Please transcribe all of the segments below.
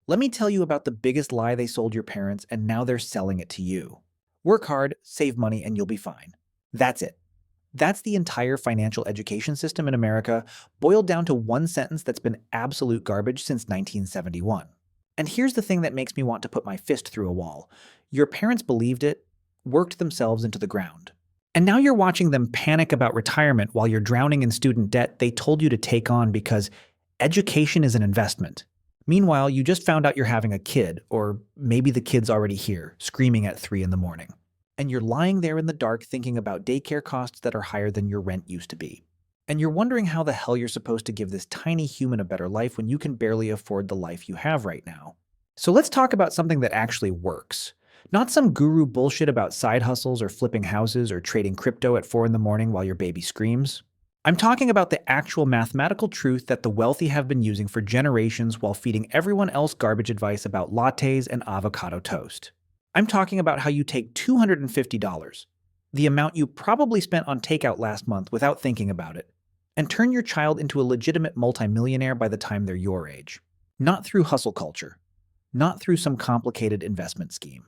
Let me tell you about the biggest lie they sold your parents, and now they're selling it to you. Work hard, save money, and you'll be fine. That's it. That's the entire financial education system in America, boiled down to one sentence that's been absolute garbage since 1971. And here's the thing that makes me want to put my fist through a wall. Your parents believed it, worked themselves into the ground. And now you're watching them panic about retirement while you're drowning in student debt they told you to take on because education is an investment. Meanwhile, you just found out you're having a kid, or maybe the kid's already here, screaming at 3 in the morning. And you're lying there in the dark thinking about daycare costs that are higher than your rent used to be. And you're wondering how the hell you're supposed to give this tiny human a better life when you can barely afford the life you have right now. So let's talk about something that actually works. Not some guru bullshit about side hustles or flipping houses or trading crypto at 4 in the morning while your baby screams. I'm talking about the actual mathematical truth that the wealthy have been using for generations while feeding everyone else garbage advice about lattes and avocado toast. I'm talking about how you take $250, the amount you probably spent on takeout last month without thinking about it, and turn your child into a legitimate multimillionaire by the time they're your age. Not through hustle culture, not through some complicated investment scheme.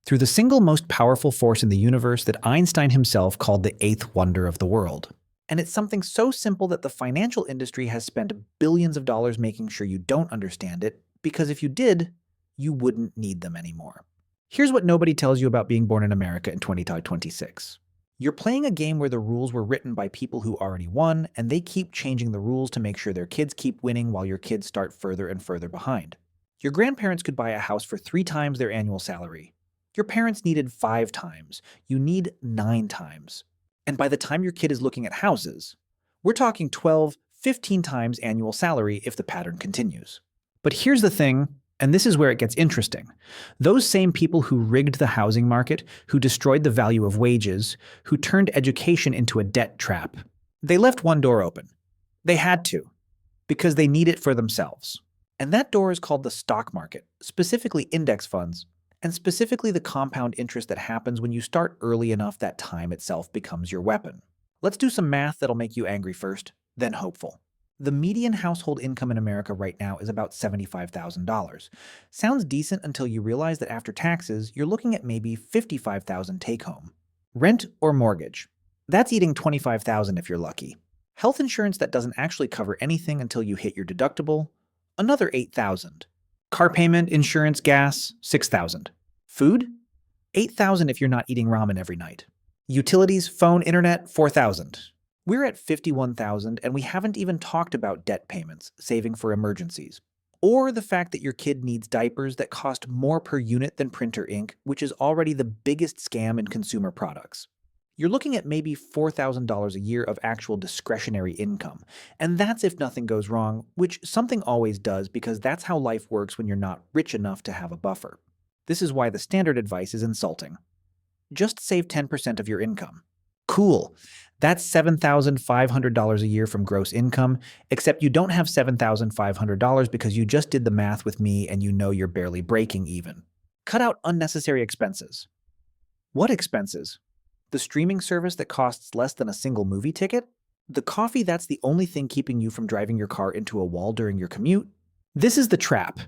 Through the single most powerful force in the universe that Einstein himself called the eighth wonder of the world. And it's something so simple that the financial industry has spent billions of dollars making sure you don't understand it, because if you did, you wouldn't need them anymore. Here's what nobody tells you about being born in America in 2026. You're playing a game where the rules were written by people who already won, and they keep changing the rules to make sure their kids keep winning while your kids start further and further behind. Your grandparents could buy a house for 3 times their annual salary. Your parents needed 5 times. You need 9 times. And by the time your kid is looking at houses, we're talking 12, 15 times annual salary if the pattern continues. But here's the thing, and this is where it gets interesting. Those same people who rigged the housing market, who destroyed the value of wages, who turned education into a debt trap, they left one door open. They had to, because they need it for themselves. And that door is called the stock market, specifically index funds, and specifically the compound interest that happens when you start early enough that time itself becomes your weapon. Let's do some math that'll make you angry first, then hopeful. The median household income in America right now is about $75,000. Sounds decent until you realize that after taxes, you're looking at maybe $55,000 take-home. Rent or mortgage. That's eating $25,000 if you're lucky. Health insurance that doesn't actually cover anything until you hit your deductible. Another $8,000. Car payment, insurance, gas, $6,000. Food? $8,000 if you're not eating ramen every night. Utilities, phone, internet, $4,000. We're at $51,000 and we haven't even talked about debt payments, saving for emergencies. Or the fact that your kid needs diapers that cost more per unit than printer ink, which is already the biggest scam in consumer products. You're looking at maybe $4,000 a year of actual discretionary income. And that's if nothing goes wrong, which something always does because that's how life works when you're not rich enough to have a buffer. This is why the standard advice is insulting. Just save 10% of your income. Cool. That's $7,500 a year from gross income, except you don't have $7,500 because you just did the math with me and you know you're barely breaking even. Cut out unnecessary expenses. What expenses? The streaming service that costs less than a single movie ticket? The coffee that's the only thing keeping you from driving your car into a wall during your commute? This is the trap.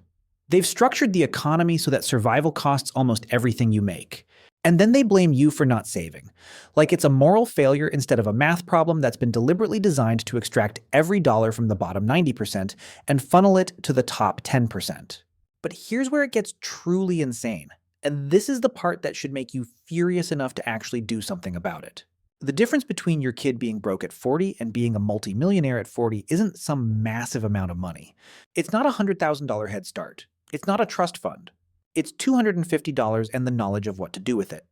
They've structured the economy so that survival costs almost everything you make. And then they blame you for not saving. Like it's a moral failure instead of a math problem that's been deliberately designed to extract every dollar from the bottom 90% and funnel it to the top 10%. But here's where it gets truly insane. And this is the part that should make you furious enough to actually do something about it. The difference between your kid being broke at 40 and being a multi-millionaire at 40 isn't some massive amount of money. It's not a $100,000 head start. It's not a trust fund. It's $250 and the knowledge of what to do with it.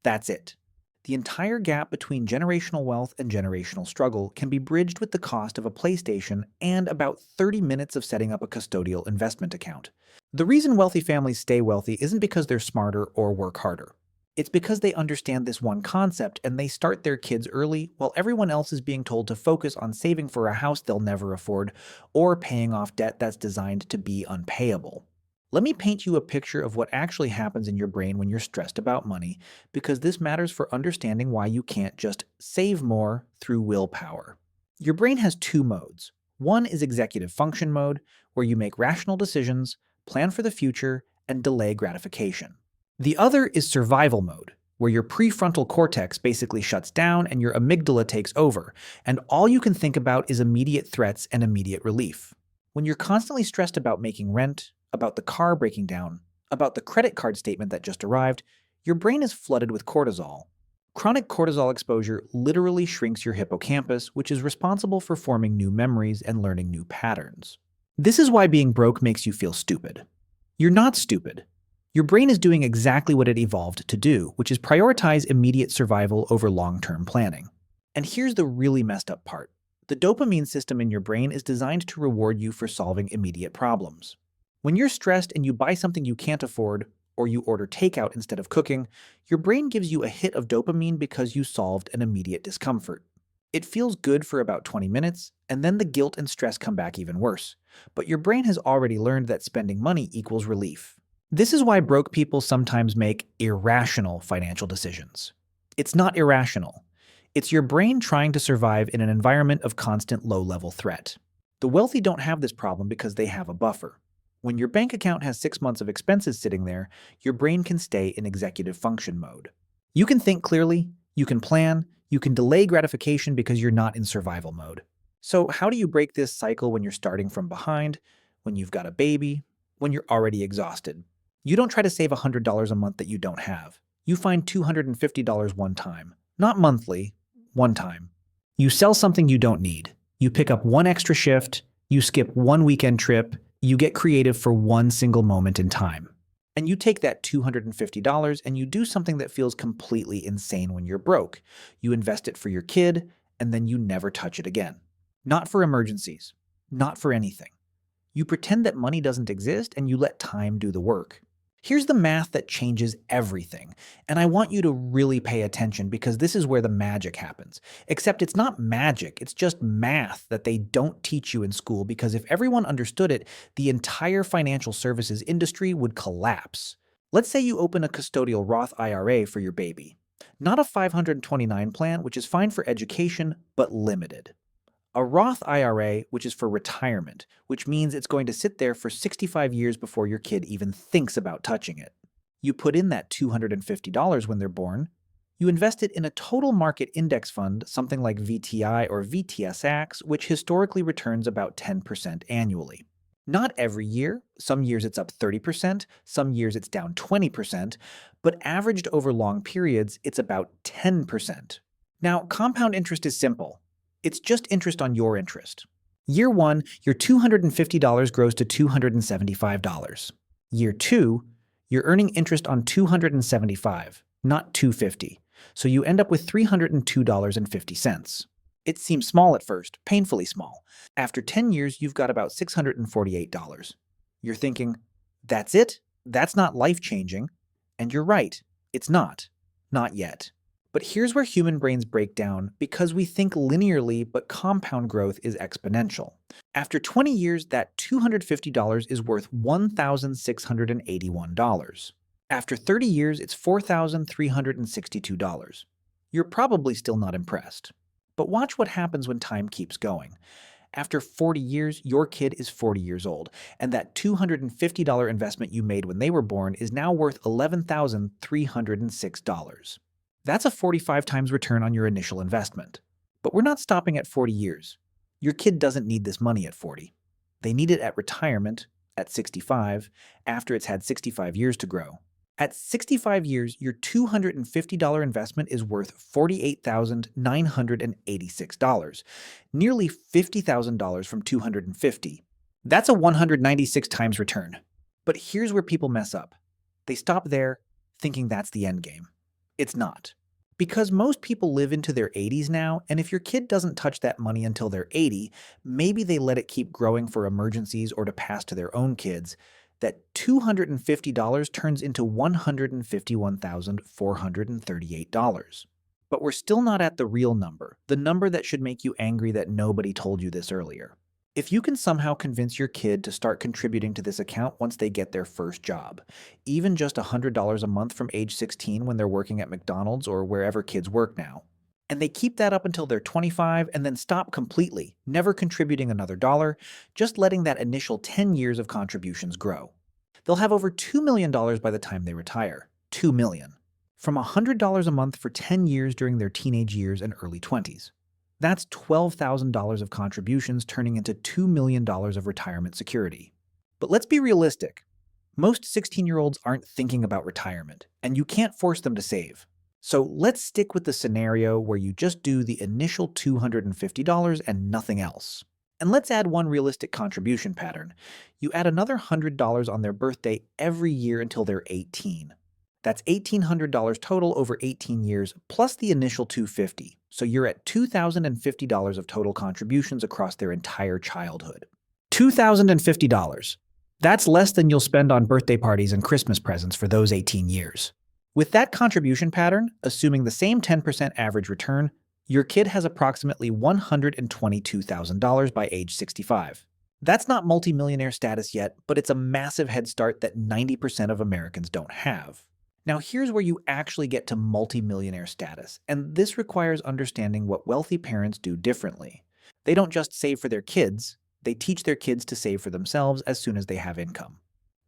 That's it. The entire gap between generational wealth and generational struggle can be bridged with the cost of a PlayStation and about 30 minutes of setting up a custodial investment account. The reason wealthy families stay wealthy isn't because they're smarter or work harder. It's because they understand this one concept and they start their kids early while everyone else is being told to focus on saving for a house they'll never afford or paying off debt that's designed to be unpayable. Let me paint you a picture of what actually happens in your brain when you're stressed about money, because this matters for understanding why you can't just save more through willpower. Your brain has 2 modes. One is executive function mode, where you make rational decisions, plan for the future, and delay gratification. The other is survival mode, where your prefrontal cortex basically shuts down and your amygdala takes over, and all you can think about is immediate threats and immediate relief. When you're constantly stressed about making rent, about the car breaking down, about the credit card statement that just arrived, your brain is flooded with cortisol. Chronic cortisol exposure literally shrinks your hippocampus, which is responsible for forming new memories and learning new patterns. This is why being broke makes you feel stupid. You're not stupid. Your brain is doing exactly what it evolved to do, which is prioritize immediate survival over long-term planning. And here's the really messed up part. The dopamine system in your brain is designed to reward you for solving immediate problems. When you're stressed and you buy something you can't afford, or you order takeout instead of cooking, your brain gives you a hit of dopamine because you solved an immediate discomfort. It feels good for about 20 minutes, and then the guilt and stress come back even worse. But your brain has already learned that spending money equals relief. This is why broke people sometimes make irrational financial decisions. It's not irrational. It's your brain trying to survive in an environment of constant low-level threat. The wealthy don't have this problem because they have a buffer. When your bank account has 6 months of expenses sitting there, your brain can stay in executive function mode. You can think clearly, you can plan, you can delay gratification because you're not in survival mode. So how do you break this cycle when you're starting from behind, when you've got a baby, when you're already exhausted? You don't try to save $100 a month that you don't have. You find $250 one time. Not monthly, one time. You sell something you don't need. You pick up one extra shift, you skip one weekend trip, you get creative for one single moment in time. And you take that $250 and you do something that feels completely insane when you're broke. You invest it for your kid, and then you never touch it again. Not for emergencies. Not for anything. You pretend that money doesn't exist and you let time do the work. Here's the math that changes everything, and I want you to really pay attention because this is where the magic happens. Except it's not magic, it's just math that they don't teach you in school because if everyone understood it, the entire financial services industry would collapse. Let's say you open a custodial Roth IRA for your baby. Not a 529 plan, which is fine for education, but limited. A Roth IRA, which is for retirement, which means it's going to sit there for 65 years before your kid even thinks about touching it. You put in that $250 when they're born. You invest it in a total market index fund, something like VTI or VTSAX, which historically returns about 10% annually. Not every year. Some years it's up 30%, some years it's down 20%, but averaged over long periods, it's about 10%. Now, compound interest is simple. It's just interest on your interest. Year 1, your $250 grows to $275. Year 2, you're earning interest on $275, not $250, so you end up with $302.50. It seems small at first, painfully small. After 10 years, you've got about $648. You're thinking, that's it? That's not life-changing. And you're right, it's not. Not yet. But here's where human brains break down because we think linearly, but compound growth is exponential. After 20 years, that $250 is worth $1,681. After 30 years, it's $4,362. You're probably still not impressed. But watch what happens when time keeps going. After 40 years, your kid is 40 years old, and that $250 investment you made when they were born is now worth $11,306. That's a 45 times return on your initial investment. But we're not stopping at 40 years. Your kid doesn't need this money at 40. They need it at retirement, at 65, after it's had 65 years to grow. At 65 years, your $250 investment is worth $48,986, nearly $50,000 from $250. That's a 196 times return. But here's where people mess up. They stop there, thinking that's the end game. It's not. Because most people live into their 80s now, and if your kid doesn't touch that money until they're 80, maybe they let it keep growing for emergencies or to pass to their own kids, that $250 turns into $151,438. But we're still not at the real number, the number that should make you angry that nobody told you this earlier. If you can somehow convince your kid to start contributing to this account once they get their first job, even just $100 a month from age 16 when they're working at McDonald's or wherever kids work now, and they keep that up until they're 25 and then stop completely, never contributing another dollar, just letting that initial 10 years of contributions grow. They'll have over $2 million by the time they retire. $2 million. From $100 a month for 10 years during their teenage years and early 20s. That's $12,000 of contributions turning into $2 million of retirement security. But let's be realistic. Most 16-year-olds aren't thinking about retirement, and you can't force them to save. So let's stick with the scenario where you just do the initial $250 and nothing else. And let's add one realistic contribution pattern. You add another $100 on their birthday every year until they're 18. That's $1,800 total over 18 years, plus the initial $250. So you're at $2,050 of total contributions across their entire childhood. $2,050. That's less than you'll spend on birthday parties and Christmas presents for those 18 years. With that contribution pattern, assuming the same 10% average return, your kid has approximately $122,000 by age 65. That's not multi-millionaire status yet, but it's a massive head start that 90% of Americans don't have. Now here's where you actually get to multi-millionaire status, and this requires understanding what wealthy parents do differently. They don't just save for their kids, they teach their kids to save for themselves as soon as they have income.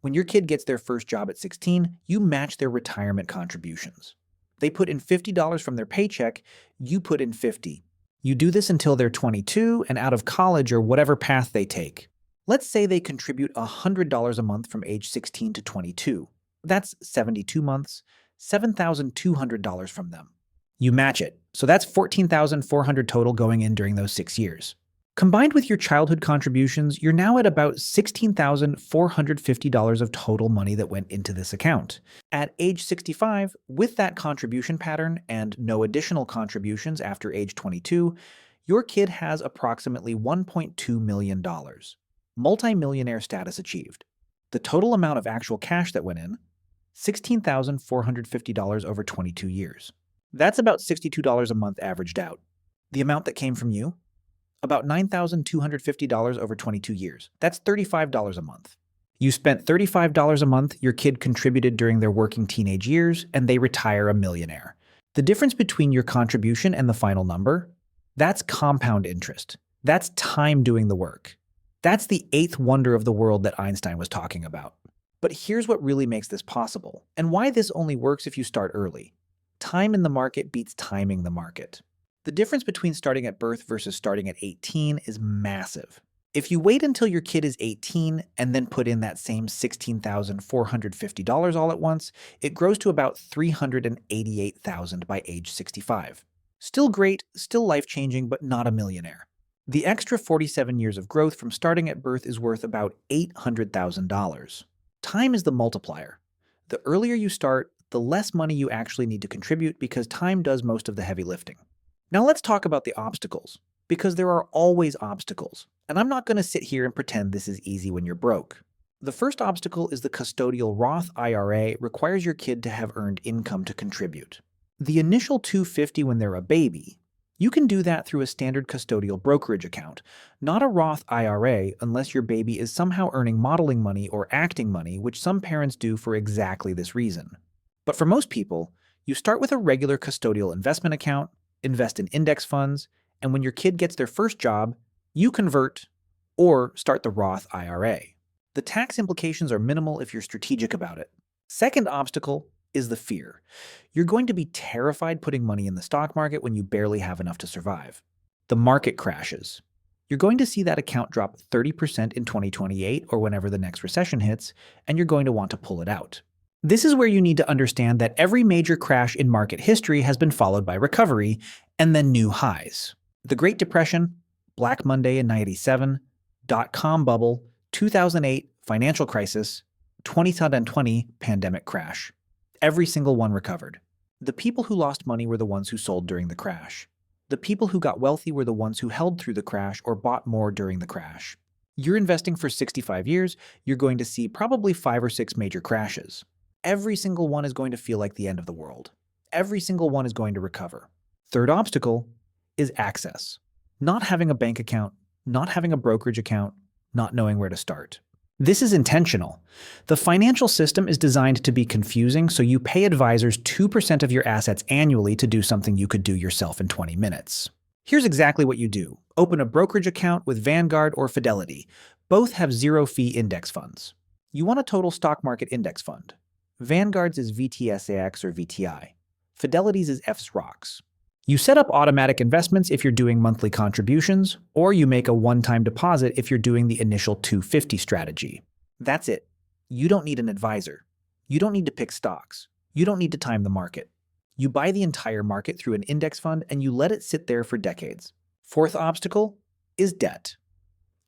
When your kid gets their first job at 16, you match their retirement contributions. They put in $50 from their paycheck, you put in $50. You do this until they're 22 and out of college or whatever path they take. Let's say they contribute $100 a month from age 16 to 22. That's 72 months, $7,200 from them. You match it, so that's $14,400 total going in during those 6 years. Combined with your childhood contributions, you're now at about $16,450 of total money that went into this account. At age 65, with that contribution pattern and no additional contributions after age 22, your kid has approximately $1.2 million. Multi-millionaire status achieved. The total amount of actual cash that went in, $16,450 over 22 years. That's about $62 a month averaged out. The amount that came from you? About $9,250 over 22 years. That's $35 a month. You spent $35 a month your kid contributed during their working teenage years, and they retire a millionaire. The difference between your contribution and the final number? That's compound interest. That's time doing the work. That's the eighth wonder of the world that Einstein was talking about. But here's what really makes this possible, and why this only works if you start early. Time in the market beats timing the market. The difference between starting at birth versus starting at 18 is massive. If you wait until your kid is 18 and then put in that same $16,450 all at once, it grows to about $388,000 by age 65. Still great, still life-changing, but not a millionaire. The extra 47 years of growth from starting at birth is worth about $800,000. Time is the multiplier. The earlier you start, the less money you actually need to contribute because time does most of the heavy lifting. Now let's talk about the obstacles, because there are always obstacles, and I'm not going to sit here and pretend this is easy when you're broke. The first obstacle is the custodial Roth IRA requires your kid to have earned income to contribute. The initial $250 when they're a baby, you can do that through a standard custodial brokerage account, not a Roth IRA unless your baby is somehow earning modeling money or acting money, which some parents do for exactly this reason. But for most people, you start with a regular custodial investment account, invest in index funds, and when your kid gets their first job, you convert or start the Roth IRA. The tax implications are minimal if you're strategic about it. Second obstacle is the fear. You're going to be terrified putting money in the stock market when you barely have enough to survive. The market crashes. You're going to see that account drop 30% in 2028 or whenever the next recession hits, and you're going to want to pull it out. This is where you need to understand that every major crash in market history has been followed by recovery and then new highs. The Great Depression, Black Monday in 1987, dot-com bubble, 2008 financial crisis, 2020 pandemic crash. Every single one recovered. The people who lost money were the ones who sold during the crash. The people who got wealthy were the ones who held through the crash or bought more during the crash. You're investing for 65 years, you're going to see probably 5 or 6 major crashes. Every single one is going to feel like the end of the world. Every single one is going to recover. Third obstacle is access. Not having a bank account, not having a brokerage account, not knowing where to start. This is intentional. The financial system is designed to be confusing, so you pay advisors 2% of your assets annually to do something you could do yourself in 20 minutes. Here's exactly what you do. Open a brokerage account with Vanguard or Fidelity. Both have zero-fee index funds. You want a total stock market index fund. Vanguard's is VTSAX or VTI. Fidelity's is FSROX. You set up automatic investments if you're doing monthly contributions, or you make a one-time deposit if you're doing the initial 250 strategy. That's it. You don't need an advisor. You don't need to pick stocks. You don't need to time the market. You buy the entire market through an index fund and you let it sit there for decades. Fourth obstacle is debt.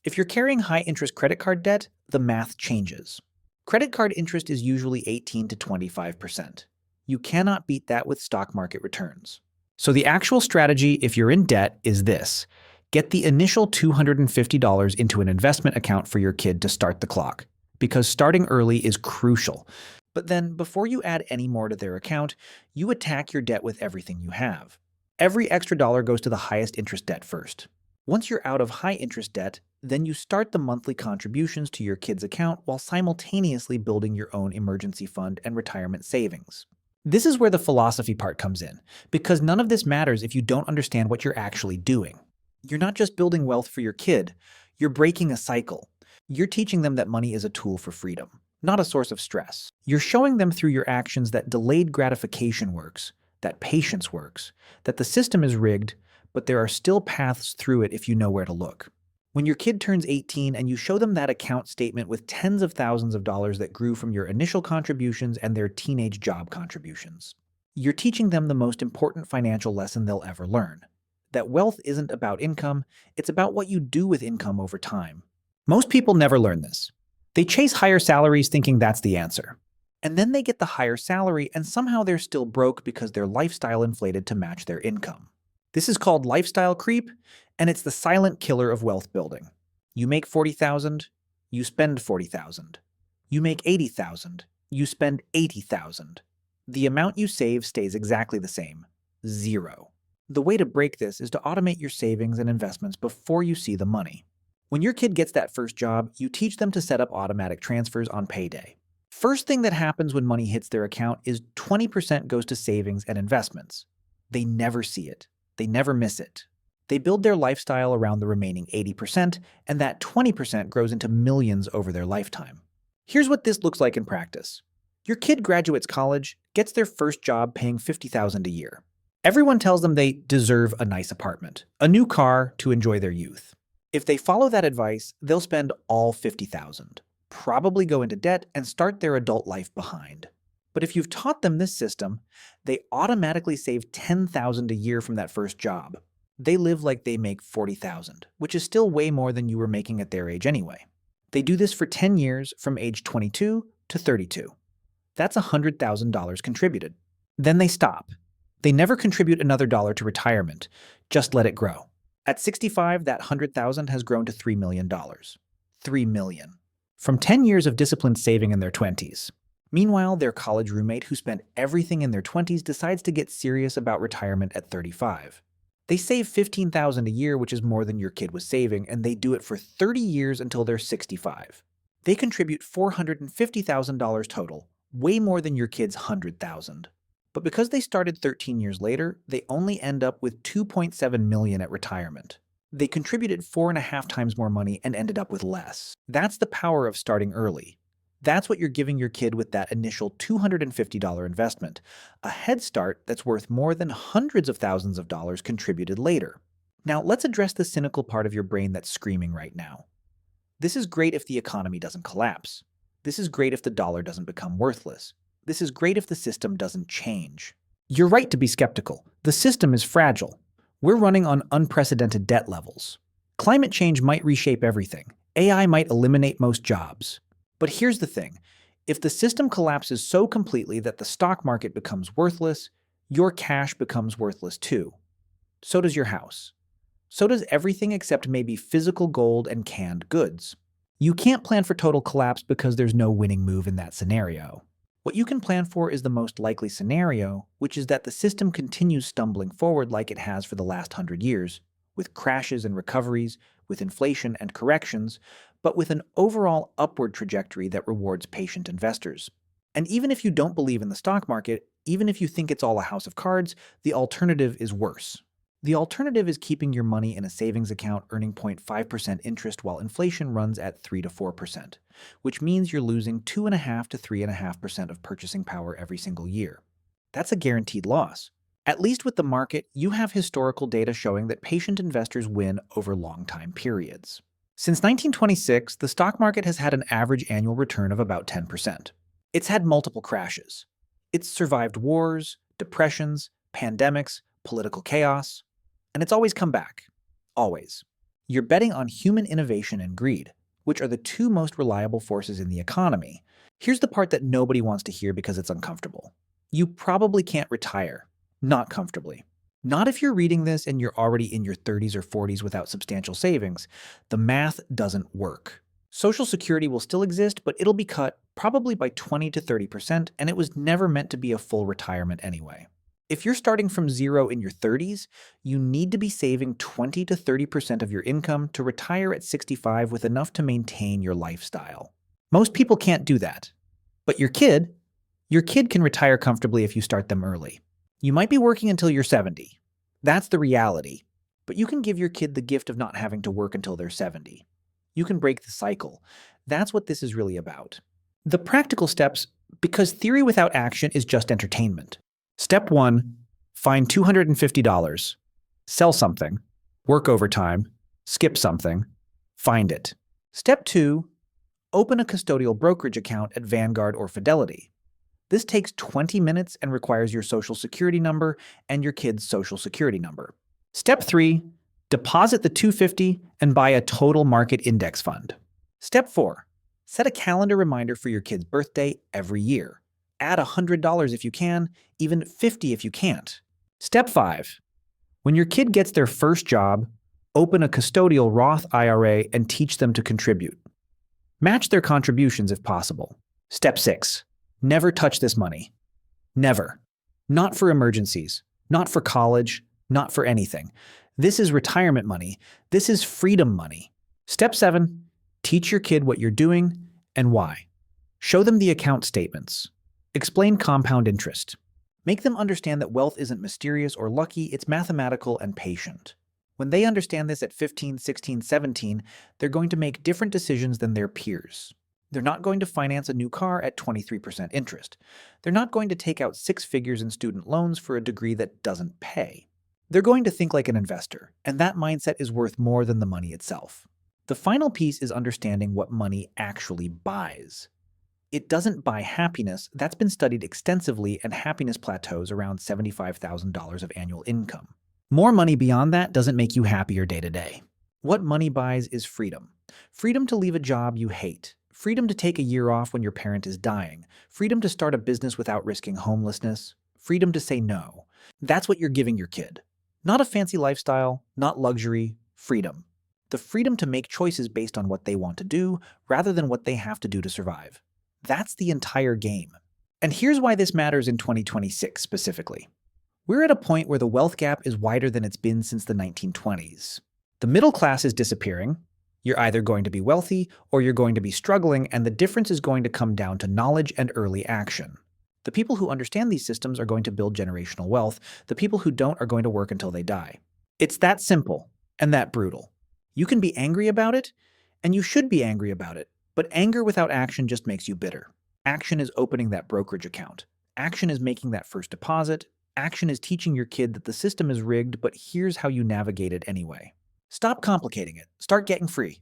If you're carrying high-interest credit card debt, the math changes. Credit card interest is usually 18 to 25%. You cannot beat that with stock market returns. So the actual strategy if you're in debt is this. Get the initial $250 into an investment account for your kid to start the clock, because starting early is crucial. But then, before you add any more to their account, you attack your debt with everything you have. Every extra dollar goes to the highest interest debt first. Once you're out of high-interest debt, then you start the monthly contributions to your kid's account while simultaneously building your own emergency fund and retirement savings. This is where the philosophy part comes in, because none of this matters if you don't understand what you're actually doing. You're not just building wealth for your kid, you're breaking a cycle. You're teaching them that money is a tool for freedom, not a source of stress. You're showing them through your actions that delayed gratification works, that patience works, that the system is rigged, but there are still paths through it if you know where to look. When your kid turns 18 and you show them that account statement with tens of thousands of dollars that grew from your initial contributions and their teenage job contributions, you're teaching them the most important financial lesson they'll ever learn. That wealth isn't about income, it's about what you do with income over time. Most people never learn this. They chase higher salaries thinking that's the answer. And then they get the higher salary and somehow they're still broke because their lifestyle inflated to match their income. This is called lifestyle creep, and it's the silent killer of wealth building. You make $40,000, you spend $40,000. You make $80,000, you spend $80,000. The amount you save stays exactly the same, zero. The way to break this is to automate your savings and investments before you see the money. When your kid gets that first job, you teach them to set up automatic transfers on payday. First thing that happens when money hits their account is 20% goes to savings and investments. They never see it. They never miss it. They build their lifestyle around the remaining 80%, and that 20% grows into millions over their lifetime. Here's what this looks like in practice. Your kid graduates college, gets their first job paying $50,000 a year. Everyone tells them they deserve a nice apartment, a new car to enjoy their youth. If they follow that advice, they'll spend all $50,000, probably go into debt, and start their adult life behind. But if you've taught them this system, they automatically save $10,000 a year from that first job. They live like they make $40,000, which is still way more than you were making at their age anyway. They do this for 10 years from age 22 to 32. That's $100,000 contributed. Then they stop. They never contribute another dollar to retirement, just let it grow. At 65, that $100,000 has grown to $3 million. $3 million. From 10 years of disciplined saving in their 20s. Meanwhile, their college roommate who spent everything in their 20s decides to get serious about retirement at 35. They save $15,000 a year, which is more than your kid was saving, and they do it for 30 years until they're 65. They contribute $450,000 total, way more than your kid's $100,000. But because they started 13 years later, they only end up with $2.7 million at retirement. They contributed 4.5 times more money and ended up with less. That's the power of starting early. That's what you're giving your kid with that initial $250 investment, a head start that's worth more than hundreds of thousands of dollars contributed later. Now, let's address the cynical part of your brain that's screaming right now. This is great if the economy doesn't collapse. This is great if the dollar doesn't become worthless. This is great if the system doesn't change. You're right to be skeptical. The system is fragile. We're running on unprecedented debt levels. Climate change might reshape everything. AI might eliminate most jobs. But here's the thing. If the system collapses so completely that the stock market becomes worthless, your cash becomes worthless too. So does your house. So does everything except maybe physical gold and canned goods. You can't plan for total collapse because there's no winning move in that scenario. What you can plan for is the most likely scenario, which is that the system continues stumbling forward like it has for the last 100 years, with crashes and recoveries, with inflation and corrections, but with an overall upward trajectory that rewards patient investors. And even if you don't believe in the stock market, even if you think it's all a house of cards, the alternative is worse. The alternative is keeping your money in a savings account earning 0.5% interest while inflation runs at 3 to 4%, which means you're losing 2.5 to 3.5% of purchasing power every single year. That's a guaranteed loss. At least with the market, you have historical data showing that patient investors win over long time periods. Since 1926, the stock market has had an average annual return of about 10%. It's had multiple crashes. It's survived wars, depressions, pandemics, political chaos, and it's always come back. Always. You're betting on human innovation and greed, which are the two most reliable forces in the economy. Here's the part that nobody wants to hear because it's uncomfortable. You probably can't retire. Not comfortably. Not if you're reading this and you're already in your 30s or 40s without substantial savings. The math doesn't work. Social Security will still exist, but it'll be cut probably by 20 to 30%, and it was never meant to be a full retirement anyway. If you're starting from zero in your 30s, you need to be saving 20 to 30% of your income to retire at 65 with enough to maintain your lifestyle. Most people can't do that. But your kid can retire comfortably if you start them early. You might be working until you're 70. That's the reality. But you can give your kid the gift of not having to work until they're 70. You can break the cycle. That's what this is really about. The practical steps, because theory without action is just entertainment. Step 1, find $250. Sell something. Work overtime. Skip something. Find it. Step 2, open a custodial brokerage account at Vanguard or Fidelity. This takes 20 minutes and requires your social security number and your kid's social security number. Step 3, deposit the $250 and buy a total market index fund. Step 4, set a calendar reminder for your kid's birthday every year. Add $100 if you can, even $50 if you can't. Step 5, when your kid gets their first job, open a custodial Roth IRA and teach them to contribute. Match their contributions if possible. Step 6, never touch this money. Never. Not for emergencies, not for college, not for anything. This is retirement money. This is freedom money. Step 7, teach your kid what you're doing and why. Show them the account statements. Explain compound interest. Make them understand that wealth isn't mysterious or lucky, it's mathematical and patient. When they understand this at 15, 16, 17, they're going to make different decisions than their peers. They're not going to finance a new car at 23% interest. They're not going to take out 6 figures in student loans for a degree that doesn't pay. They're going to think like an investor, and that mindset is worth more than the money itself. The final piece is understanding what money actually buys. It doesn't buy happiness. That's been studied extensively, and happiness plateaus around $75,000 of annual income. More money beyond that doesn't make you happier day to day. What money buys is freedom. Freedom to leave a job you hate. Freedom to take a year off when your parent is dying. Freedom to start a business without risking homelessness. Freedom to say no. That's what you're giving your kid. Not a fancy lifestyle, not luxury, freedom. The freedom to make choices based on what they want to do rather than what they have to do to survive. That's the entire game. And here's why this matters in 2026 specifically. We're at a point where the wealth gap is wider than it's been since the 1920s. The middle class is disappearing. You're either going to be wealthy or you're going to be struggling, and the difference is going to come down to knowledge and early action. The people who understand these systems are going to build generational wealth. The people who don't are going to work until they die. It's that simple and that brutal. You can be angry about it, and you should be angry about it. But anger without action just makes you bitter. Action is opening that brokerage account. Action is making that first deposit. Action is teaching your kid that the system is rigged, but here's how you navigate it anyway. Stop complicating it. Start getting free.